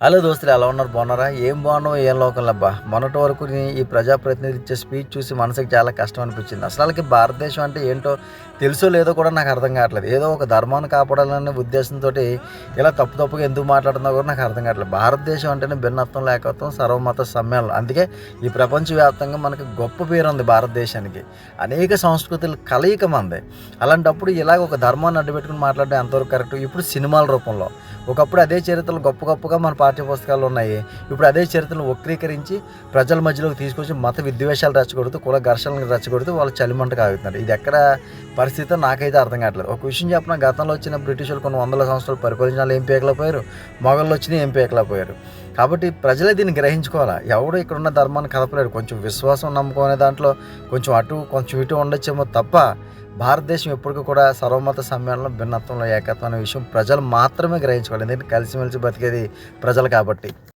Hello దోస్తులు, ఎలా ఉన్నారు? బాగున్నారా? ఏం బాగున్నావు, ఏం లోకంలబ్బా. మొన్నటి వరకు ఈ ప్రజాప్రతినిధి ఇచ్చే స్పీచ్ చూసి మనసుకి చాలా కష్టం అనిపించింది. అసలుకి భారతదేశం అంటే ఏంటో తెలుసో లేదో కూడా నాకు అర్థం కావట్లేదు. ఏదో ఒక ధర్మాన్ని కాపాడాలనే ఉద్దేశంతో ఇలా తప్పుగా ఎందుకు మాట్లాడుతుందో కూడా నాకు అర్థం కావట్లేదు. భారతదేశం అంటేనే భిన్నత్వం, ఏకత్వం, సర్వమత సమ్మేళనం. అందుకే ఈ ప్రపంచవ్యాప్తంగా మనకి గొప్ప పేరు ఉంది భారతదేశానికి. అనేక సంస్కృతులు కలయిక మంది. అలాంటప్పుడు ఇలాగ ఒక ధర్మాన్ని అడ్డుపెట్టుకుని మాట్లాడడం ఎంతవరకు కరెక్ట్? ఇప్పుడు సినిమాల రూపంలో, ఒకప్పుడు అదే చరిత్రలు గొప్పగా మన పాఠ్య పుస్తకాలు ఉన్నాయి. ఇప్పుడు అదే చరిత్రను వక్రీకరించి ప్రజల మధ్యలోకి తీసుకొచ్చి మత విద్వేషాలు రెచ్చగొడుతూ, కుల ఘర్షణలు రెచ్చగొడుతూ వాళ్ళు చలిమంట కాగుతున్నారు. ఇది ఎక్కడ పరిస్థితి నాకైతే అర్థం కావట్లేదు. ఒక విషయం చెప్పిన, గతంలో వచ్చిన బ్రిటిషులు కొన్ని వందల సంవత్సరాలు పరిపాలించిన ఏం పీకలేకపోయారు, మొఘళ్ళు వచ్చినా ఏం పీకలేకపోయారు. కాబట్టి ప్రజలే దీన్ని గ్రహించుకోవాలా. ఎవడు ఇక్కడున్న ధర్మాన్ని కదపలేడు. కొంచెం విశ్వాసం, నమ్మకం అనే దాంట్లో కొంచెం అటు కొంచెం ఇటు ఉండొచ్చేమో తప్ప భారతదేశం ఎప్పటికీ కూడా సర్వమత సమ్మేళనం, భిన్నత్వంలో ఏకత్వం అనే విషయం ప్రజలు మాత్రమే గ్రహించుకోవాలి. ఎందుకంటే కలిసిమెలిసి బతికేది ప్రజలు కాబట్టి.